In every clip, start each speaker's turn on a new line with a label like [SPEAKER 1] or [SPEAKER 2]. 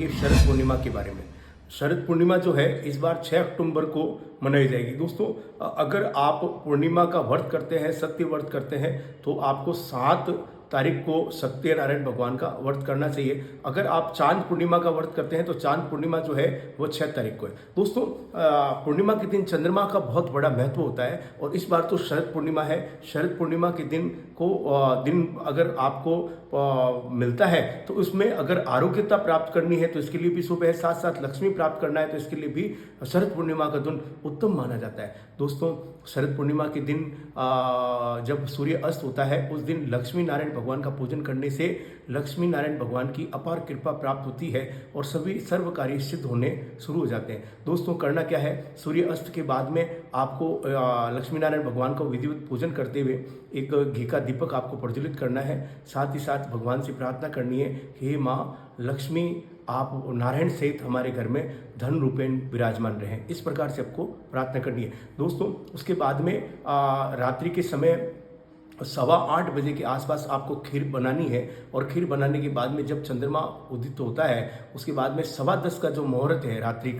[SPEAKER 1] ये शरद पूर्णिमा के बारे में। शरद पूर्णिमा जो है इस बार 6 अक्टूबर को मनाई जाएगी। दोस्तों, अगर आप पूर्णिमा का व्रत करते हैं, सत्य व्रत करते हैं, तो आपको 7 तारीख को सत्यनारायण भगवान का व्रत करना चाहिए। अगर आप चांद पूर्णिमा का व्रत करते हैं तो चांद पूर्णिमा जो है वो 6 तारीख को है। दोस्तों, पूर्णिमा के दिन चंद्रमा का बहुत बड़ा महत्व होता है और इस बार तो शरद पूर्णिमा है। शरद पूर्णिमा के दिन अगर आपको मिलता है तो उसमें अगर आरोग्यता प्राप्त करनी है तो इसके लिए भी शुभ है, साथ साथ लक्ष्मी प्राप्त करना है तो इसके लिए भी शरद पूर्णिमा का दिन उत्तम माना जाता है। दोस्तों, शरद पूर्णिमा के दिन जब सूर्य अस्त होता है उस दिन लक्ष्मी नारायण भगवान का पूजन करने से लक्ष्मी नारायण भगवान की अपार कृपा प्राप्त होती है और सभी सर्व कार्य सिद्ध होने शुरू हो जाते हैं। दोस्तों, करना क्या है, सूर्य अस्त के बाद में आपको लक्ष्मी नारायण भगवान का विधिवत पूजन करते हुए एक घी का दीपक आपको प्रज्वलित करना है। साथ ही साथ भगवान से प्रार्थना करनी है कि हे माँ लक्ष्मी, आप नारायण सहित हमारे घर में धन रूपेण विराजमान रहें। इस प्रकार से आपको प्रार्थना करनी है। दोस्तों, उसके बाद में रात्रि के समय 8:15 बजे के आसपास आपको खीर बनानी है और खीर बनाने के बाद में जब चंद्रमा उदित होता है उसके बाद में 10:15 का जो मुहूर्त है रात्रि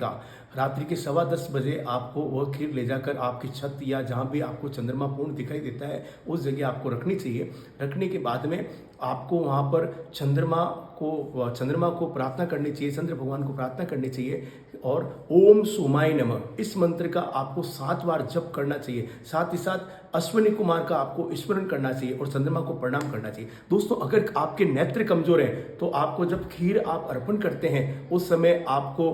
[SPEAKER 1] के 10:15 बजे आपको वह खीर ले जाकर आपकी छत या जहाँ भी आपको चंद्रमा पूर्ण दिखाई देता है उस जगह आपको रखनी चाहिए। रखने के बाद में आपको वहाँ पर चंद्रमा को प्रार्थना करनी चाहिए, चंद्र भगवान को प्रार्थना करनी चाहिए और ओम सोमाय नमः इस मंत्र का आपको 7 बार जप करना चाहिए। साथ ही साथ अश्विनी कुमार का आपको स्मरण करना चाहिए और चंद्रमा को प्रणाम करना चाहिए। दोस्तों, अगर आपके नेत्र कमजोर हैं तो आपको जब खीर आप अर्पण करते हैं उस समय आपको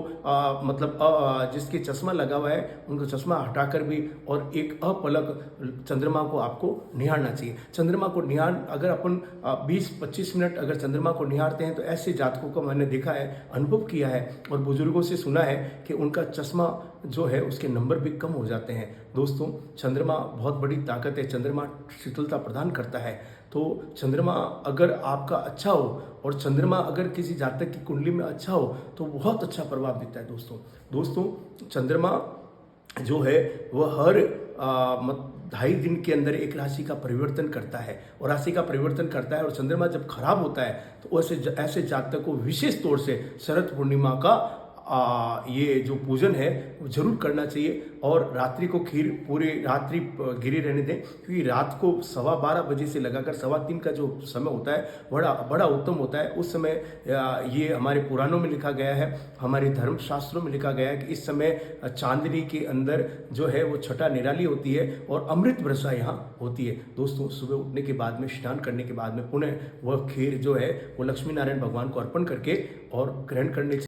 [SPEAKER 1] जिसके चश्मा लगा हुआ है उनको चश्मा हटाकर भी और एक अपलक चंद्रमा को आपको निहारना चाहिए। चंद्रमा को अगर अपन 20-25 मिनट अगर चंद्रमा को निहारते हैं तो ऐसे जातकों को मैंने देखा है, अनुभव किया है और बुजुर्गों से सुना है कि उनका चश्मा जो है उसके नंबर भी कम हो जाते हैं। दोस्तों, चंद्रमा बहुत बड़ी ताकत है, चंद्रमा शीतलता प्रदान करता है। तो चंद्रमा अगर आपका अच्छा हो और चंद्रमा अगर किसी जातक की कुंडली में अच्छा हो तो बहुत अच्छा प्रभाव देता है। दोस्तों, चंद्रमा जो है वह हर 2.5 दिन के अंदर एक राशि का परिवर्तन करता है और चंद्रमा जब खराब होता है तो ऐसे जातक को विशेष तौर से शरद पूर्णिमा का ये जो पूजन है वो जरूर करना चाहिए और रात्रि को खीर पूरी रात्रि गिरी रहने दें, क्योंकि रात को 12:15 बजे से लगाकर 3:15 का जो समय होता है बड़ा उत्तम होता है। उस समय ये हमारे पुराणों में लिखा गया है, हमारे धर्मशास्त्रों में लिखा गया है कि इस समय चांदनी के अंदर जो है वो छटा निराली होती है और अमृत वर्षा यहाँ होती है। दोस्तों, सुबह उठने के बाद में स्नान करने के बाद में पुनः वह खीर जो है वो लक्ष्मी नारायण भगवान को अर्पण करके और ग्रहण करने